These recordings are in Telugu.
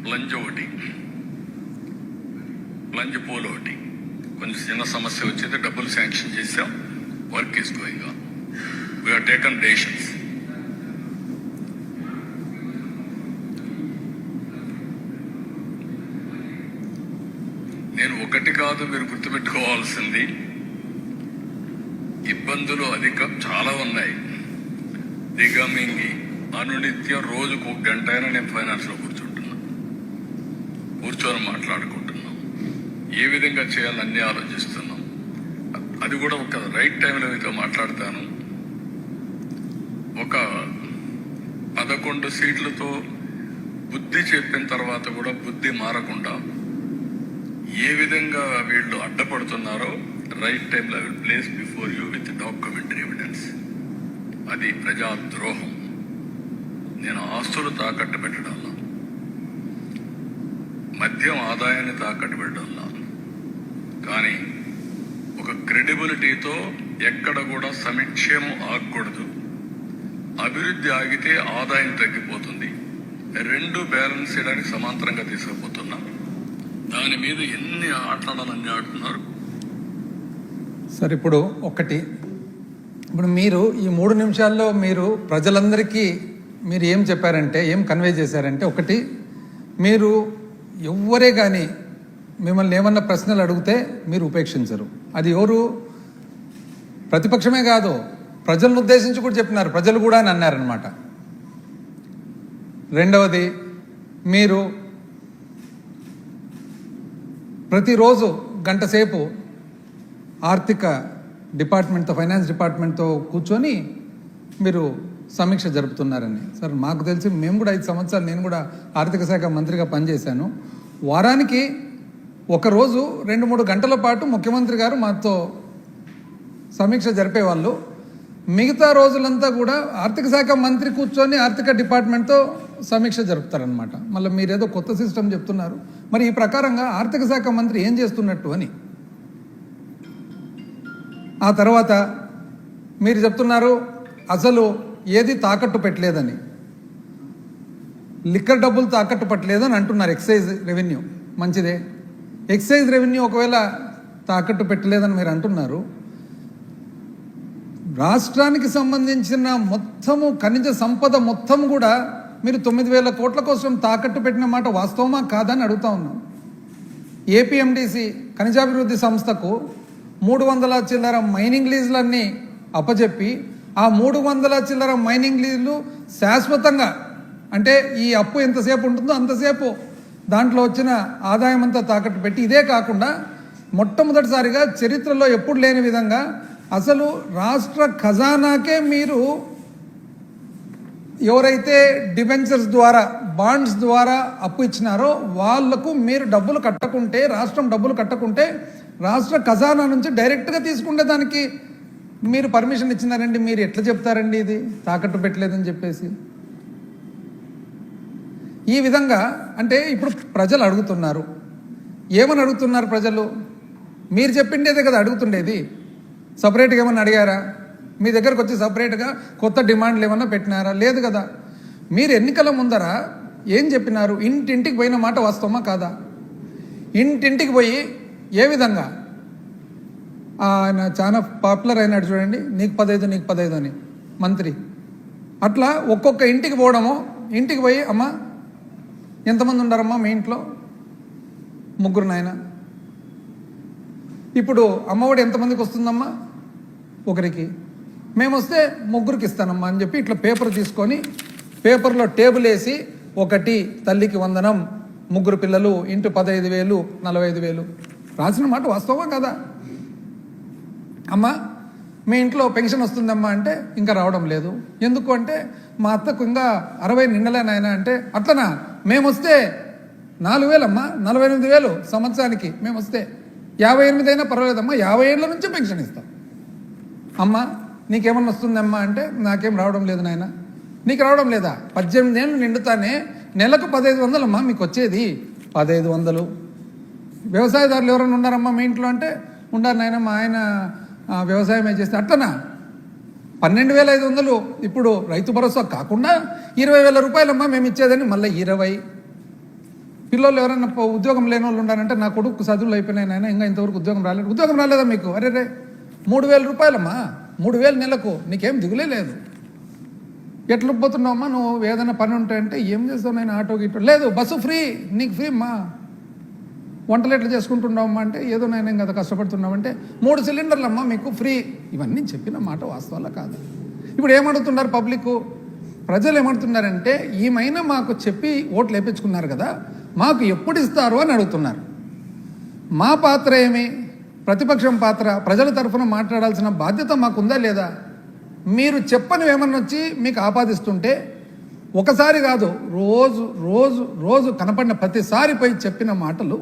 ప్లంజ్ ఒకటి, ప్లంజ్ పోల్ ఒకటి, కొంచెం చిన్న సమస్య వచ్చింది, డబ్బులు శాంక్షన్ చేసాం, work is going on. We have taken decisions. నేను ఒకటి కాదు, మీరు గుర్తుపెట్టుకోవాల్సింది, ఇబ్బందులు చాలా ఉన్నాయి. దిగమింగి అనునిత్యం రోజుకు 1 గంట అయినా నేను ఫైనాన్స్ లో కూర్చొని మాట్లాడుకుంటున్నాం. ఏ విధంగా చేయాలని ఆలోచిస్తున్నాం. అది కూడా ఒక రైట్ టైంలో మీతో మాట్లాడతాను. ఒక 11 సీట్లతో బుద్ధి చెప్పిన తర్వాత కూడా బుద్ధి మారకుండా ఏ విధంగా వీళ్ళు అడ్డపడుతున్నారో రైట్ టైంలో I will place before you with documentary evidence. అది ప్రజాద్రోహం. నేను ఆస్తులు తాకట్టు పెట్టడంలో, మద్యం ఆదాయాన్ని తాకట్టు పెట్టడంలో, కానీ ఒక క్రెడిబిలిటీతో ఎక్కడ కూడా సంక్షేమం ఆగకూడదు. అభివృద్ధి ఆగితే ఆదాయం తగ్గిపోతుంది. 2 బ్యాలెన్స్ చేయడానికి సమాంతరంగా తీసుకుపోతున్నాం. దాని మీద ఎన్ని ఆటలాడని ఆడుతున్నారు సార్. ఇప్పుడు మీరు ఈ 3 నిమిషాల్లో మీరు ప్రజలందరికీ మీరు ఏం చెప్పారంటే, ఏం కన్వే చేశారంటే, ఒకటి, మీరు ఎవ్వరే కానీ మిమ్మల్ని ఏమన్నా ప్రశ్నలు అడిగితే మీరు ఉపేక్షించరు. అది ఎవరు, ప్రతిపక్షమే కాదు, ప్రజలను ఉద్దేశించి కూడా చెప్పినారు, ప్రజలు కూడా అని అన్నారనమాట. రెండవది, మీరు ప్రతిరోజు 1 గంట సేపు ఆర్థిక డిపార్ట్మెంట్తో, ఫైనాన్స్ డిపార్ట్మెంట్తో కూర్చొని మీరు సమీక్ష జరుపుతున్నారని. సార్ మాకు తెలిసి మేము కూడా 5 సంవత్సరాలు నేను కూడా ఆర్థిక శాఖ మంత్రిగా పనిచేశాను. వారానికి ఒకరోజు 2-3 గంటల పాటు ముఖ్యమంత్రి గారు మాతో సమీక్ష జరిపేవాళ్ళు. మిగతా రోజులంతా కూడా ఆర్థిక శాఖ మంత్రి కూర్చొని ఆర్థిక డిపార్ట్మెంట్తో సమీక్ష జరుపుతారనమాట. మళ్ళీ మీరేదో కొత్త సిస్టమ్ చెప్తున్నారు. మరి ఈ ప్రకారంగా ఆర్థిక శాఖ మంత్రి ఏం చేస్తున్నట్టు అని. ఆ తర్వాత మీరు చెప్తున్నారు అసలు ఏది తాకట్టు పెట్టలేదని, లిక్కర్ డబ్బులు తాకట్టు పెట్టలేదని అంటున్నారు. ఎక్సైజ్ రెవెన్యూ మంచిదే. ఎక్సైజ్ రెవెన్యూ ఒకవేళ తాకట్టు పెట్టలేదని మీరు అంటున్నారు. రాష్ట్రానికి సంబంధించిన మొత్తము ఖనిజ సంపద మొత్తం కూడా మీరు 9,000 కోట్ల కోసం తాకట్టు పెట్టిన మాట వాస్తవమా కాదని అడుగుతా ఉన్నాం. ఏపీఎండిసి ఖనిజాభివృద్ధి సంస్థకు 300 చిల్లర మైనింగ్ లీజులన్నీ అప్పచెప్పి ఆ 300 చిల్లర మైనింగ్ లీజులు శాశ్వతంగా, అంటే ఈ అప్పు ఎంతసేపు ఉంటుందో అంతసేపు దాంట్లో వచ్చిన ఆదాయం అంతా తాకట్టు పెట్టి, ఇదే కాకుండా మొట్టమొదటిసారిగా చరిత్రలో ఎప్పుడు లేని విధంగా అసలు రాష్ట్ర ఖజానాకే మీరు ఎవరైతే డిబెంచర్స్ ద్వారా, బాండ్స్ ద్వారా అప్పు ఇచ్చినారో వాళ్లకు మీరు డబ్బులు కట్టకుంటే, రాష్ట్రం డబ్బులు కట్టకుంటే రాష్ట్ర ఖజానా నుంచి డైరెక్ట్గా తీసుకుంటే దానికి మీరు పర్మిషన్ ఇచ్చినారండి. మీరు ఎట్లా చెప్తారండి ఇది తాకట్టు పెట్టలేదని చెప్పేసి? ఈ విధంగా అంటే ఇప్పుడు ప్రజలు అడుగుతున్నారు. ఏమని అడుగుతున్నారు ప్రజలు? మీరు చెప్పిండేదే కదా అడుగుతుండేది. సపరేట్గా ఏమన్నా అడిగారా? మీ దగ్గరకు వచ్చి సపరేట్గా కొత్త డిమాండ్లు ఏమన్నా పెట్టినారా? లేదు కదా. మీరు ఎన్నికల ముందర ఏం చెప్పినారు? ఇంటింటికి పోయిన మాట వాస్తవమా కాదా? ఇంటింటికి పోయి ఏ విధంగా ఆయన చాలా పాపులర్ అయినాడు చూడండి, నీకు 15 నీకు 15 అని మంత్రి. అట్లా ఒక్కొక్క ఇంటికి పోవడము, ఇంటికి పోయి అమ్మా ఎంతమంది ఉన్నారమ్మా మీ ఇంట్లో? 3 నాయన. ఇప్పుడు అమ్మఒడి ఎంతమందికి వస్తుందమ్మా? 1కి. మేము వస్తే 3కి ఇస్తానమ్మా అని చెప్పి ఇట్లా పేపర్ తీసుకొని పేపర్లో టేబుల్ వేసి, 1 తల్లికి వందనం, 3 పిల్లలు, ఇంటూ 15,000, 45,000 రాసిన మాట వాస్తవమా కదా? అమ్మా మీ ఇంట్లో పెన్షన్ వస్తుందమ్మా అంటే ఇంకా రావడం లేదు. ఎందుకు అంటే మా అత్తకు ఇంకా 60 నిండలే నాయన అంటే, అట్లనా? మేము వస్తే 4,000 అమ్మా, 48,000 సంవత్సరానికి మేము వస్తే, 58 అయినా పర్వాలేదమ్మా, 50 ఏళ్ళ నుంచి పెన్షన్ ఇస్తాం. అమ్మా నీకేమన్నా వస్తుందమ్మా అంటే, నాకేం రావడం లేదు నాయన. నీకు రావడం లేదా? 18 ఏళ్ళు నిండుతానే నెలకు 1,500 అమ్మా మీకు వచ్చేది, 1,500. వ్యవసాయదారులు ఎవరైనా ఉన్నారమ్మా మీ ఇంట్లో అంటే, ఉండారు నాయన, మా ఆయన వ్యవసాయమే చేస్తే. అట్లనా? 12,500 ఇప్పుడు రైతు భరోసా కాకుండా 20,000 రూపాయలమ్మా మేము ఇచ్చేదని, మళ్ళీ 20. పిల్లలు ఎవరైనా ఉద్యోగం లేని వాళ్ళు ఉండాలంటే నా కొడుకు చదువులు అయిపోయినాయి నాయన ఇంకా ఇంతవరకు ఉద్యోగం రాలేదు. ఉద్యోగం రాలేదా మీకు? అరే 3,000 రూపాయలమ్మా, 3,000 నెలకు, నీకేం దిగులే లేదు. ఎట్లా పోతున్నావమ్మా నువ్వు? ఏదైనా పని ఉంటే అంటే ఏం చేస్తావు నేను, ఆటో గిటో లేదు, బస్సు ఫ్రీ, నీకు ఫ్రీ అమ్మా. వంటలు ఎట్లా చేసుకుంటున్నావమ్మా అంటే ఏదో నేను కదా కష్టపడుతున్నామంటే 3 సిలిండర్లు అమ్మా మీకు ఫ్రీ. ఇవన్నీ చెప్పిన మాట వాస్తవాలా కాదు? ఇప్పుడు ఏమడుగుతున్నారు పబ్లిక్, ప్రజలు ఏమడుతున్నారంటే ఈమైనా మాకు చెప్పి ఓట్లు వేయించుకున్నారు కదా, మాకు ఎప్పుడు ఇస్తారు అని అడుగుతున్నారు. మా పాత్ర ఏమి? ప్రతిపక్షం పాత్ర, ప్రజల తరఫున మాట్లాడాల్సిన బాధ్యత మాకుందా లేదా? మీరు చెప్పనివి ఏమన్నా వచ్చి మీకు ఆపాదిస్తుంటే ఒకసారి కాదు, రోజు రోజు రోజు కనపడిన ప్రతిసారి పోయి చెప్పిన మాటలు,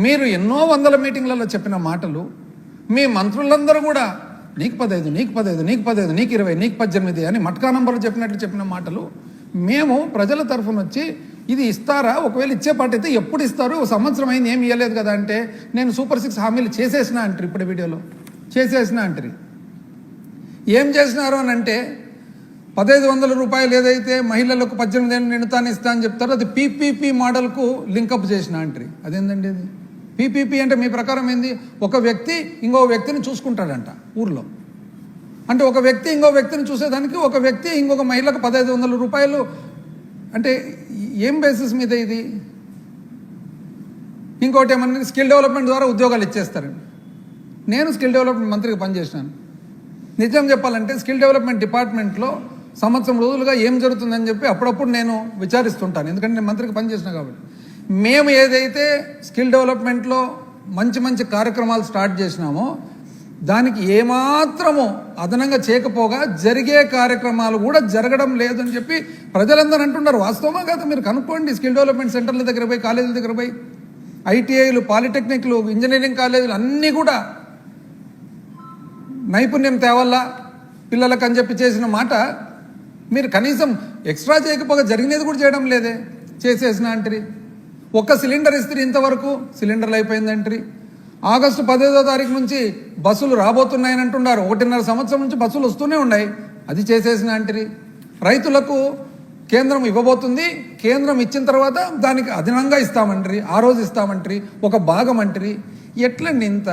మీరు ఎన్నో వందల మీటింగ్లలో చెప్పిన మాటలు, మీ మంత్రులందరూ కూడా నీకు 15, నీకు 15, నీకు 15, నీకు 20, నీకు 18 అని మట్కా నంబర్లు చెప్పినట్లు చెప్పిన మాటలు, మేము ప్రజల తరఫున వచ్చి ఇది ఇస్తారా, ఒకవేళ ఇచ్చే పాట అయితే ఎప్పుడు ఇస్తారు, సంవత్సరం అయింది ఏమి ఇవ్వలేదు కదా అంటే నేను సూపర్ 6 హామీలు చేసేసిన అంటారు. ఇప్పుడు వీడియోలో చేసేసిన అంటారు. ఏం చేసినారు అని అంటే 1,500 రూపాయలు ఏదైతే మహిళలకు 18 ఏళ్ళు నిండుతాను ఇస్తా అని చెప్తారో అది పీపీపీ మోడల్కు లింకప్ చేసిన అంటారు. అదేందండి అది? పీపీపీ అంటే మీ ప్రకారం ఏంది? ఒక వ్యక్తి ఇంకో వ్యక్తిని చూసుకుంటాడంట ఊర్లో. అంటే ఒక వ్యక్తి ఇంకో వ్యక్తిని చూసేదానికి ఒక వ్యక్తి ఇంకొక మహిళకు 1,500 రూపాయలు అంటే ఏం బేసిస్ మీద ఇది? ఇంకోటి ఏమన్నా స్కిల్ డెవలప్మెంట్ ద్వారా ఉద్యోగాలు ఇచ్చేస్తారండి. నేను స్కిల్ డెవలప్మెంట్ మంత్రిగా పనిచేసినాను. నిజం చెప్పాలంటే స్కిల్ డెవలప్మెంట్ డిపార్ట్మెంట్లో సంవత్సరం రోజులుగా ఏం జరుగుతుందని చెప్పి అప్పుడప్పుడు నేను విచారిస్తుంటాను, ఎందుకంటే నేను మంత్రికి పనిచేసిన కాబట్టి. మేము ఏదైతే స్కిల్ డెవలప్మెంట్లో మంచి మంచి కార్యక్రమాలు స్టార్ట్ చేసినామో దానికి ఏమాత్రము అదనంగా చేయకపోగా జరిగే కార్యక్రమాలు కూడా జరగడం లేదని చెప్పి ప్రజలందరూ అంటున్నారు. వాస్తవమా కాదు? మీరు కనుక్కోండి. స్కిల్ డెవలప్మెంట్ సెంటర్ల దగ్గర పోయి, కాలేజీల దగ్గర పోయి, ఐటీఐలు, పాలిటెక్నిక్లు, ఇంజనీరింగ్ కాలేజీలు అన్నీ కూడా నైపుణ్యం తేవల్లా పిల్లలకు అని చెప్పి చేసిన మాట మీరు కనీసం ఎక్స్ట్రా చేయకపోగా జరిగినది కూడా చేయడం లేదే. చేసేసిన అంటారు. ఒక్క సిలిండర్ ఇస్తే ఇంతవరకు సిలిండర్లు అయిపోయిందంటారు. ఆగస్టు 15వ తారీఖు నుంచి బస్సులు రాబోతున్నాయని అంటున్నారు. 1.5 సంవత్సరం నుంచి బస్సులు వస్తూనే ఉన్నాయి. అది చేసేసిన అంటారు. రైతులకు కేంద్రం ఇవ్వబోతుంది, కేంద్రం ఇచ్చిన తర్వాత దానికి అదనంగా ఇస్తామంటారు, ఆ రోజు ఇస్తామంటారు, ఒక భాగం అంటారు. ఎట్లండి ఇంత?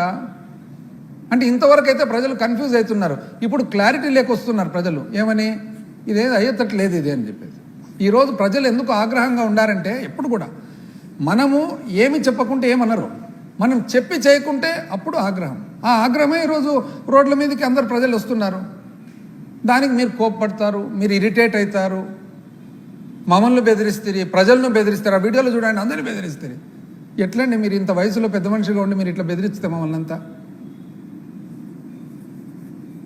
అంటే ఇంతవరకు అయితే ప్రజలు కన్ఫ్యూజ్ అవుతున్నారు. ఇప్పుడు క్లారిటీ లేకొస్తున్నారు ప్రజలు. ఏమని? ఇదేది అయ్యేటట్లేదు ఇదే అని చెప్పేసి. ఈరోజు ప్రజలు ఎందుకు ఆగ్రహంగా ఉండారంటే ఎప్పుడు కూడా మనము ఏమి చెప్పకుంటే ఏమనరు, మనం చెప్పి చేయకుంటే అప్పుడు ఆగ్రహం. ఆ ఆగ్రహమే ఈరోజు రోడ్ల మీదకి అందరు ప్రజలు వస్తున్నారు. దానికి మీరు కోప్పడతారు, మీరు ఇరిటేట్ అవుతారు, మమ్మల్ని బెదిరిస్తారు, ప్రజలను బెదిరిస్తారు. ఆ వీడియోలో చూడండి, అందరినీ బెదిరిస్తారు. ఎట్లండి మీరు ఇంత వయసులో పెద్ద మనిషిగా ఉండి మీరు ఇట్లా బెదిరిస్తే మమ్మల్ని అంతా?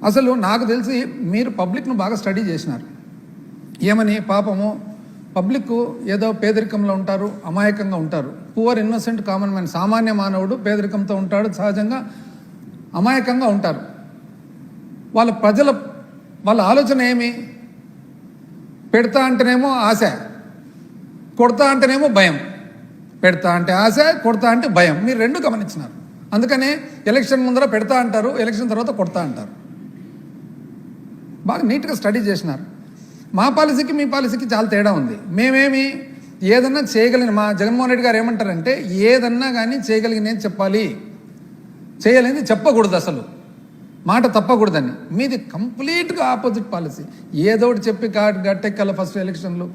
అసలు నాకు తెలిసి మీరు పబ్లిక్ను బాగా స్టడీ చేసినారు. ఏమని? పాపము పబ్లిక్ ఏదో పేదరికంలో ఉంటారు, అమాయకంగా ఉంటారు. పువర్ ఇన్నోసెంట్ కామన్ మ్యాన్, సామాన్య మానవుడు పేదరికంతో ఉంటాడు, సహజంగా అమాయకంగా ఉంటారు. వాళ్ళ ఆలోచన ఏమి? పెడతా అంటేనేమో ఆశ, కొడతా అంటేనేమో భయం. పెడతా అంటే ఆశ, కొడతా అంటే భయం. మీరు రెండు గమనించినారు. అందుకనే ఎలక్షన్ ముందర పెడతా అంటారు, ఎలక్షన్ తర్వాత కొడతా అంటారు. బాగా నీట్గా స్టడీ చేసినారు. మా పాలసీకి మీ పాలసీకి చాలా తేడా ఉంది. మేమేమి ఏదన్నా చేయగలిగిన, మా జగన్మోహన్ రెడ్డి గారు ఏమంటారంటే ఏదన్నా కానీ చేయగలిగినది చెప్పాలి, చేయలేనిది చెప్పకూడదు, అసలు మాట తప్పకూడదని. మీది కంప్లీట్గా ఆపోజిట్ పాలసీ. ఏదోటి చెప్పి గట్టెక్కాల ఫస్ట్ ఎలక్షన్లు.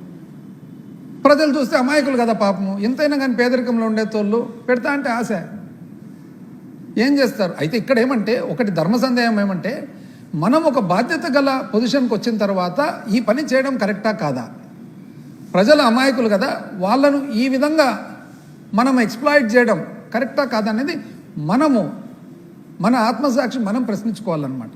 ప్రజలు చూస్తే అమాయకులు కదా పాపము, ఎంతైనా కానీ పేదరికంలో ఉండే తోళ్ళు. పెడతా అంటే ఆశ, ఏం చేస్తారు? అయితే ఇక్కడ ఏమంటే ఒకటి ధర్మ సందేహం ఏమంటే మనం ఒక బాధ్యత గల పొజిషన్కి వచ్చిన తర్వాత ఈ పని చేయడం కరెక్టా కాదా? ప్రజల అమాయకులు కదా, వాళ్ళను ఈ విధంగా మనం ఎక్స్ప్లాయిట్ చేయడం కరెక్టా కాదా అనేది మన ఆత్మసాక్షి మనం ప్రశ్నించుకోవాలన్నమాట.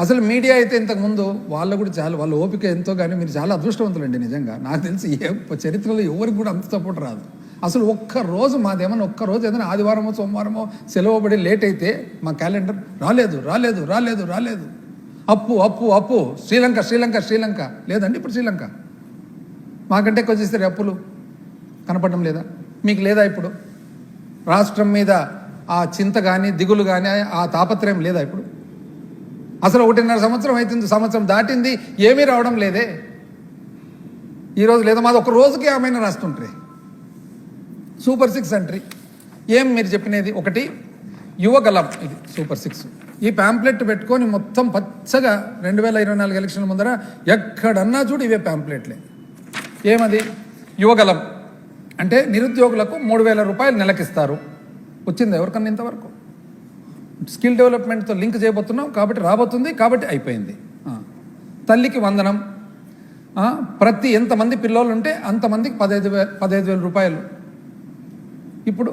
అసలు మీడియా అయితే ఇంతకుముందు వాళ్ళు కూడా చాలా, వాళ్ళ ఓపిక ఎంతో, కానీ మీరు చాలా అదృష్టవంతులండి నిజంగా. నాకు తెలిసి చరిత్రలో ఎవరికి కూడా అంత సపోర్ట్ రాదు. అసలు ఒక్కరోజు మాదేమన్నా ఒక్కరోజు ఏదైనా ఆదివారమో సోమవారమో సెలవు పడి లేట్ అయితే మా క్యాలెండర్ రాలేదు రాలేదు రాలేదు రాలేదు, అప్పు అప్పు అప్పు, శ్రీలంక శ్రీలంక శ్రీలంక. లేదండి ఇప్పుడు శ్రీలంక. మాకంటే ఎక్కువ చేస్తారు అప్పులు. కనపడడం లేదా మీకు? లేదా ఇప్పుడు రాష్ట్రం మీద ఆ చింత కానీ దిగులు కానీ ఆ తాపత్రయం లేదా ఇప్పుడు? అసలు 1.5 సంవత్సరం అవుతుంది, సంవత్సరం దాటింది, ఏమీ రావడం లేదే. ఈరోజు లేదా మాది ఒక రోజుకి ఏమైనా రాస్తుంటారు. Super 6 entry. ఏం మీరు చెప్పినది? ఒకటి యువగలం, ఇది సూపర్ 6. ఈ ప్యాంప్లెట్ పెట్టుకొని మొత్తం పచ్చగా 2024 ఎలక్షన్ల ముందర ఎక్కడన్నా చూడు ఇవే ప్యాంప్లెట్లే. ఏమది? యువగలం అంటే నిరుద్యోగులకు 3,000 రూపాయలు నెలకిస్తారు. వచ్చింది ఎవరికన్నా ఇంతవరకు? స్కిల్ డెవలప్మెంట్తో లింక్ చేయబోతున్నాం కాబట్టి రాబోతుంది, కాబట్టి అయిపోయింది. తల్లికి వందనం, ప్రతి ఎంతమంది పిల్లలు ఉంటే అంతమందికి 15,000 రూపాయలు. ఇప్పుడు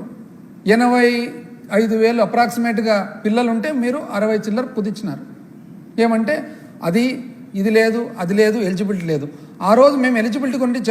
85,000 అప్రాక్సిమేట్గా పిల్లలు ఉంటే మీరు 60 చిల్లర కుదించినారు. ఏమంటే ఇది లేదు, అది లేదు, ఎలిజిబిలిటీ లేదు. ఆ రోజు మేము ఎలిజిబిలిటీ గురించి